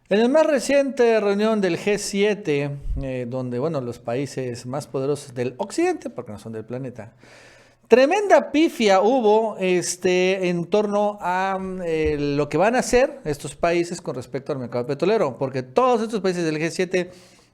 En la más reciente reunión del G7, donde, bueno, los países más poderosos del occidente, porque no son del planeta, tremenda pifia hubo en torno a lo que van a hacer estos países con respecto al mercado petrolero, porque todos estos países del G7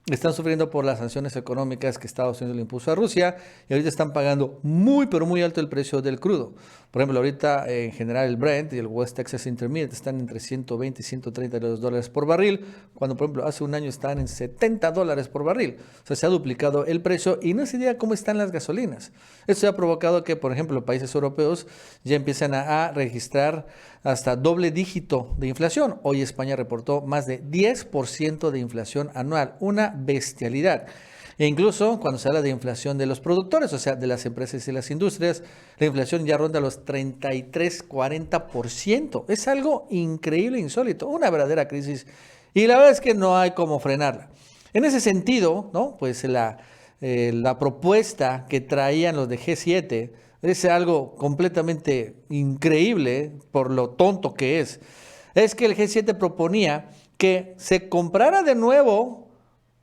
están sufriendo por las sanciones económicas que Estados Unidos le impuso a Rusia y ahorita están pagando muy, pero muy alto el precio del crudo. Por ejemplo, ahorita en general el Brent y el West Texas Intermediate están entre 120 y 130 dólares por barril, cuando por ejemplo hace un año estaban en 70 dólares por barril. O sea, se ha duplicado el precio y no se idea cómo están las gasolinas. Esto ha provocado que, por ejemplo, países europeos ya empiezan a registrar hasta doble dígito de inflación. Hoy España reportó más de 10% de inflación anual, una bestialidad. E incluso cuando se habla de inflación de los productores, o sea, de las empresas y las industrias, la inflación ya ronda los 33-40%. Es algo increíble, insólito, una verdadera crisis. Y la verdad es que no hay cómo frenarla. En ese sentido, ¿no? Pues la propuesta que traían los de G7 es algo completamente increíble por lo tonto que es que el G7 proponía que se comprara de nuevo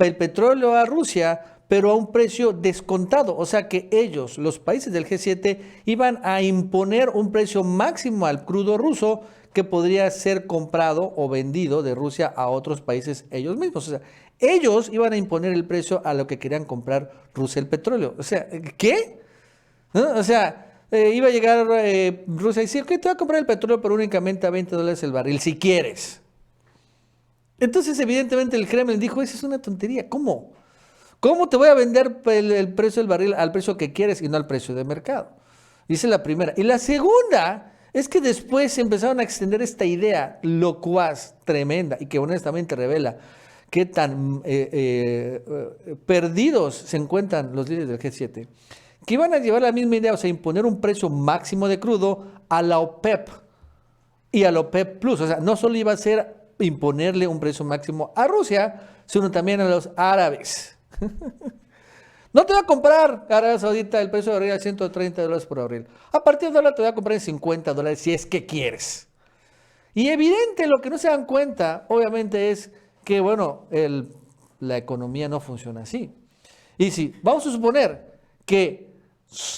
el petróleo a Rusia, pero a un precio descontado. O sea que ellos, los países del G7, iban a imponer un precio máximo al crudo ruso que podría ser comprado o vendido de Rusia a otros países ellos mismos. O sea, ellos iban a imponer el precio a lo que querían comprar Rusia el petróleo. O sea, ¿qué? ¿No? O sea, iba a llegar Rusia y decir, ok, te voy a comprar el petróleo pero únicamente a 20 dólares el barril, si quieres. Entonces, evidentemente, el Kremlin dijo, esa es una tontería. ¿Cómo? ¿Cómo te voy a vender el precio del barril al precio que quieres y no al precio de mercado? Esa es la primera. Y la segunda es que después empezaron a extender esta idea locuaz, tremenda, y que honestamente revela qué tan perdidos se encuentran los líderes del G7, que iban a llevar la misma idea, o sea, imponer un precio máximo de crudo a la OPEP y a la OPEP Plus. O sea, no solo iba a ser imponerle un precio máximo a Rusia, sino también a los árabes. No te voy a comprar Arabia Saudita el precio de barril a 130 dólares por barril. A partir de ahora te voy a comprar en 50 dólares si es que quieres. Y evidente, lo que no se dan cuenta, obviamente, es que, bueno, la economía no funciona así. Y si vamos a suponer que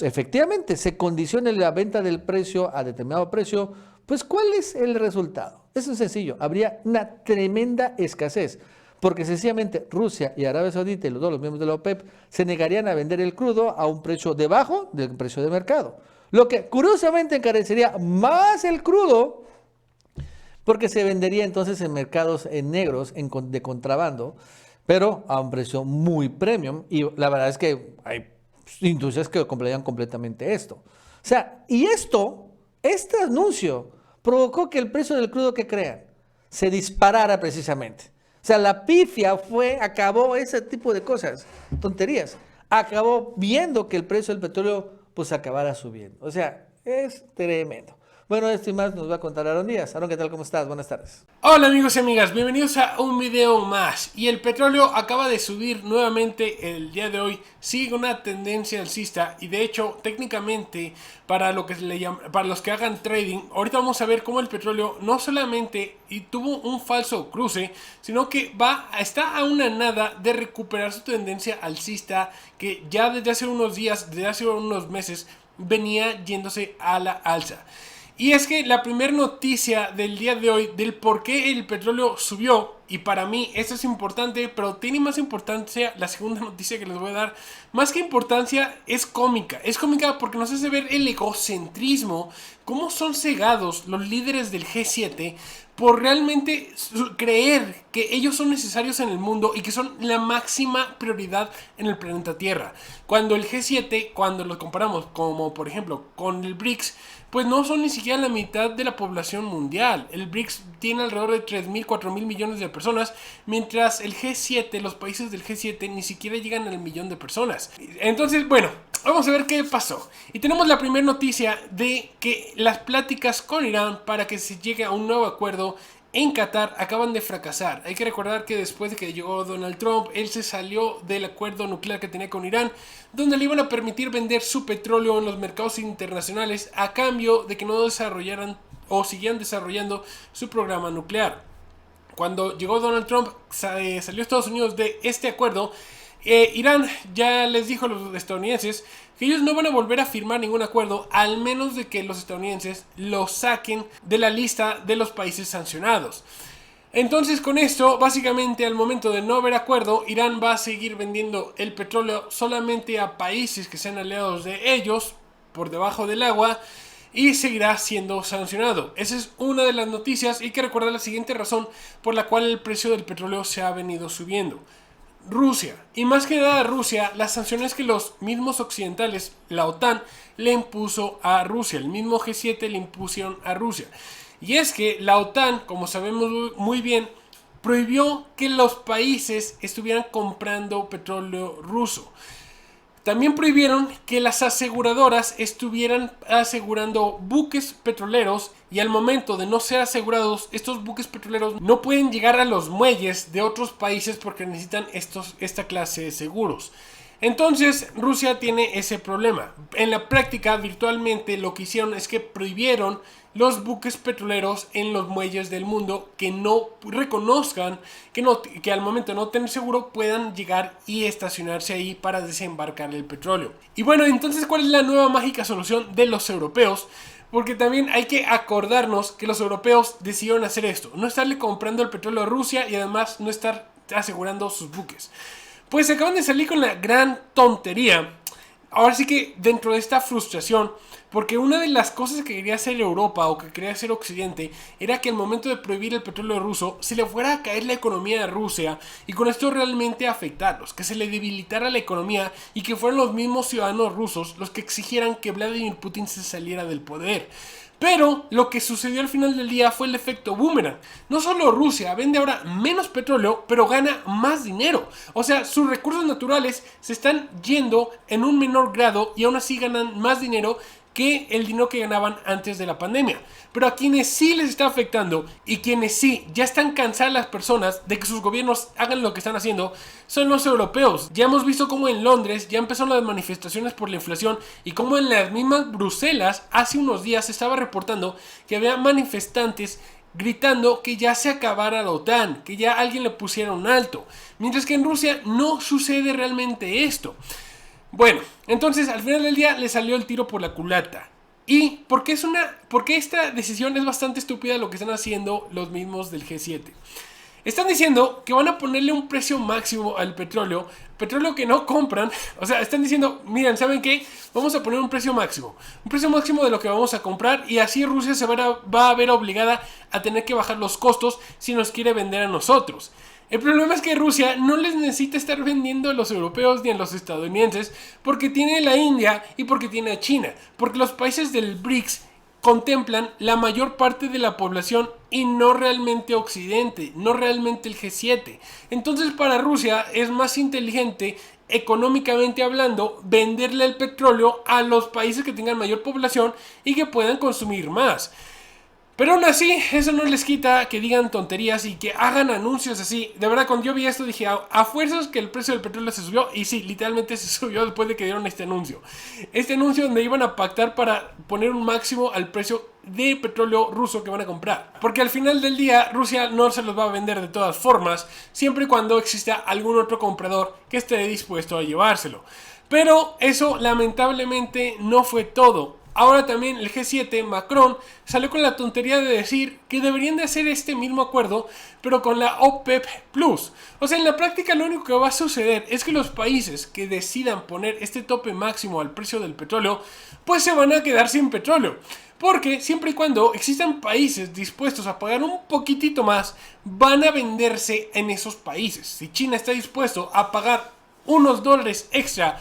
efectivamente se condicione la venta del precio a determinado precio, pues ¿cuál es el resultado? Eso es sencillo, habría una tremenda escasez, porque sencillamente Rusia y Arabia Saudita y todos los miembros de la OPEP se negarían a vender el crudo a un precio debajo del precio de mercado, lo que curiosamente encarecería más el crudo porque se vendería entonces en mercados en negros de contrabando, pero a un precio muy premium. Y la verdad es que hay industrias que comprarían completamente esto. O sea, y este anuncio provocó que el precio del crudo que crean se disparara precisamente. O sea, la pifia acabó ese tipo de cosas, tonterías. Acabó viendo que el precio del petróleo pues acabara subiendo. O sea, es tremendo. Bueno, esto y más nos va a contar Aaron Díaz. Aaron, ¿qué tal? ¿Cómo estás? Buenas tardes. Hola amigos y amigas, bienvenidos a un video más. Y el petróleo acaba de subir nuevamente el día de hoy. Sigue una tendencia alcista y de hecho técnicamente para lo que se le llama, para los que hagan trading, ahorita vamos a ver cómo el petróleo no solamente tuvo un falso cruce, sino que está a una nada de recuperar su tendencia alcista que ya desde hace unos días, desde hace unos meses venía yéndose a la alza. Y es que la primera noticia del día de hoy del por qué el petróleo subió, y para mí esto es importante, pero tiene más importancia la segunda noticia que les voy a dar. Más que importancia, es cómica. Es cómica porque nos hace ver el egocentrismo, cómo son cegados los líderes del G7 por realmente creer que ellos son necesarios en el mundo y que son la máxima prioridad en el planeta Tierra. Cuando el G7, cuando lo comparamos como por ejemplo con el BRICS, pues no son ni siquiera la mitad de la población mundial. El BRICS tiene alrededor de 3.000, 4.000 millones de personas, mientras el G7, los países del G7, ni siquiera llegan al millón de personas. Entonces, bueno, vamos a ver qué pasó. Y tenemos la primera noticia de que las pláticas con Irán para que se llegue a un nuevo acuerdo en Qatar acaban de fracasar. Hay que recordar que después de que llegó Donald Trump, él se salió del acuerdo nuclear que tenía con Irán, donde le iban a permitir vender su petróleo en los mercados internacionales a cambio de que no desarrollaran o siguieran desarrollando su programa nuclear. cuando llegó Donald Trump, salió Estados Unidos de este acuerdo, Irán ya les dijo a los estadounidenses que ellos no van a volver a firmar ningún acuerdo al menos de que los estadounidenses lo saquen de la lista de los países sancionados. Entonces con esto, básicamente al momento de no haber acuerdo, Irán va a seguir vendiendo el petróleo solamente a países que sean aliados de ellos, por debajo del agua, y seguirá siendo sancionado. Esa es una de las noticias y hay que recordar la siguiente razón por la cual el precio del petróleo se ha venido subiendo. Rusia, y más que nada Rusia, las sanciones que los mismos occidentales, la OTAN, le impuso a Rusia, el mismo G7 le impusieron a Rusia. Y es que la OTAN, como sabemos muy bien, prohibió que los países estuvieran comprando petróleo ruso. También prohibieron que las aseguradoras estuvieran asegurando buques petroleros y al momento de no ser asegurados, estos buques petroleros no pueden llegar a los muelles de otros países porque necesitan esta clase de seguros. Entonces Rusia tiene ese problema. En la práctica, virtualmente lo que hicieron es que prohibieron los buques petroleros en los muelles del mundo que no reconozcan que al momento de no tener seguro puedan llegar y estacionarse ahí para desembarcar el petróleo. Y bueno, entonces ¿cuál es la nueva mágica solución de los europeos? Porque también hay que acordarnos que los europeos decidieron hacer esto, no estarle comprando el petróleo a Rusia y además no estar asegurando sus buques. Pues se acaban de salir con la gran tontería. Ahora sí que dentro de esta frustración, porque una de las cosas que quería hacer Europa o que quería hacer Occidente era que al momento de prohibir el petróleo ruso se le fuera a caer la economía de Rusia y con esto realmente afectarlos, que se le debilitara la economía y que fueran los mismos ciudadanos rusos los que exigieran que Vladimir Putin se saliera del poder. Pero lo que sucedió al final del día fue el efecto boomerang. No solo Rusia vende ahora menos petróleo, pero gana más dinero. O sea, sus recursos naturales se están yendo en un menor grado y aún así ganan más dinero que el dinero que ganaban antes de la pandemia. Pero a quienes sí les está afectando y quienes sí ya están cansadas las personas de que sus gobiernos hagan lo que están haciendo son los europeos. Ya hemos visto cómo en Londres ya empezaron las manifestaciones por la inflación y cómo en las mismas Bruselas hace unos días se estaba reportando que había manifestantes gritando que ya se acabara la OTAN, que ya alguien le pusiera un alto. Mientras que en Rusia no sucede realmente esto. Bueno, entonces al final del día le salió el tiro por la culata. ¿Y por qué esta decisión es bastante estúpida lo que están haciendo los mismos del G7? Están diciendo que van a ponerle un precio máximo al petróleo que no compran. O sea, están diciendo, miren, ¿saben qué? Vamos a poner un precio máximo de lo que vamos a comprar y así Rusia se va a ver obligada a tener que bajar los costos si nos quiere vender a nosotros. El problema es que Rusia no les necesita estar vendiendo a los europeos ni a los estadounidenses porque tiene a la India y porque tiene a China. Porque los países del BRICS contemplan la mayor parte de la población y no realmente Occidente, no realmente el G7. Entonces para Rusia es más inteligente, económicamente hablando, venderle el petróleo a los países que tengan mayor población y que puedan consumir más. Pero aún así, eso no les quita que digan tonterías y que hagan anuncios así. De verdad, cuando yo vi esto dije, a fuerzas que el precio del petróleo se subió. Y sí, literalmente se subió después de que dieron este anuncio. Este anuncio donde iban a pactar para poner un máximo al precio de petróleo ruso que van a comprar. Porque al final del día, Rusia no se los va a vender de todas formas, siempre y cuando exista algún otro comprador que esté dispuesto a llevárselo. Pero eso lamentablemente no fue todo. Ahora también el G7, Macron, salió con la tontería de decir que deberían de hacer este mismo acuerdo, pero con la OPEP Plus. O sea, en la práctica lo único que va a suceder es que los países que decidan poner este tope máximo al precio del petróleo, pues se van a quedar sin petróleo. Porque siempre y cuando existan países dispuestos a pagar un poquitito más, van a venderse en esos países. Si China está dispuesto a pagar unos dólares extra,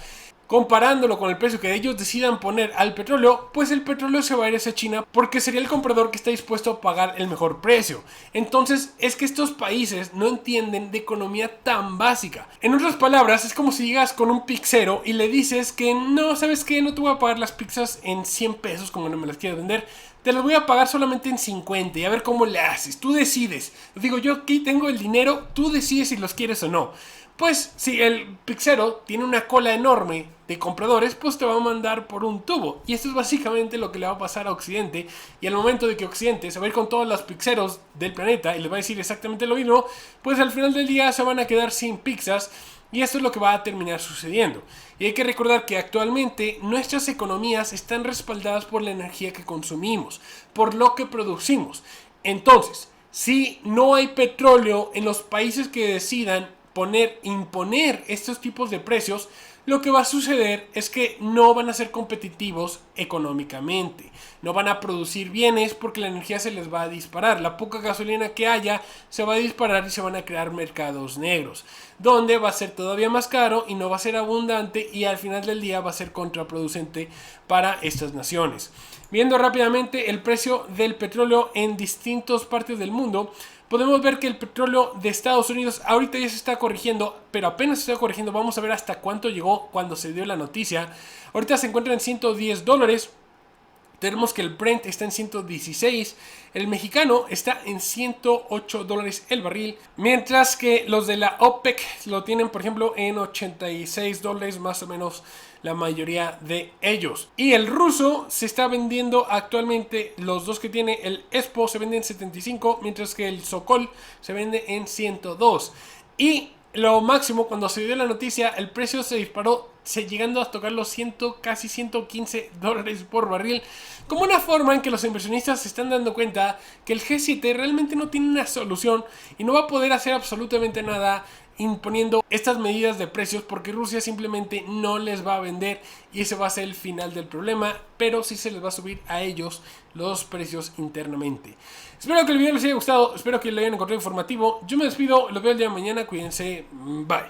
comparándolo con el precio que ellos decidan poner al petróleo, pues el petróleo se va a ir hacia China porque sería el comprador que está dispuesto a pagar el mejor precio. Entonces es que estos países no entienden de economía tan básica. En otras palabras, es como si llegas con un pizzero y le dices que no, ¿sabes qué? No te voy a pagar las pizzas en 100 pesos como no me las quieres vender, te los voy a pagar solamente en 50 y a ver cómo le haces. Tú decides. Digo, yo aquí tengo el dinero, tú decides si los quieres o no. Pues si el pixero tiene una cola enorme de compradores, pues te va a mandar por un tubo. Y esto es básicamente lo que le va a pasar a Occidente. Y al momento de que Occidente se va a ir con todos los pixeros del planeta y les va a decir exactamente lo mismo, pues al final del día se van a quedar sin pizzas. Y esto es lo que va a terminar sucediendo. Y hay que recordar que actualmente nuestras economías están respaldadas por la energía que consumimos, por lo que producimos. Entonces, si no hay petróleo en los países que decidan imponer estos tipos de precios, lo que va a suceder es que no van a ser competitivos económicamente, no van a producir bienes porque la energía se les va a disparar, la poca gasolina que haya se va a disparar y se van a crear mercados negros, donde va a ser todavía más caro y no va a ser abundante y al final del día va a ser contraproducente para estas naciones. Viendo rápidamente el precio del petróleo en distintas partes del mundo, podemos ver que el petróleo de Estados Unidos ahorita ya se está corrigiendo, pero apenas se está corrigiendo. Vamos a ver hasta cuánto llegó cuando se dio la noticia. Ahorita se encuentra en $110. Tenemos que el Brent está en 116, el mexicano está en $108 el barril, mientras que los de la OPEC lo tienen, por ejemplo, en $86 más o menos la mayoría de ellos. Y el ruso se está vendiendo actualmente, los dos que tiene el ESPO se venden en 75, mientras que el Sokol se vende en 102. Y lo máximo, cuando se dio la noticia, el precio se disparó, llegando a tocar los casi $115 por barril, como una forma en que los inversionistas se están dando cuenta que el G7 realmente no tiene una solución y no va a poder hacer absolutamente nada imponiendo estas medidas de precios, porque Rusia simplemente no les va a vender y ese va a ser el final del problema, pero sí se les va a subir a ellos los precios internamente. Espero que el video les haya gustado, espero que lo hayan encontrado informativo. Yo me despido, los veo el día de mañana, cuídense, bye.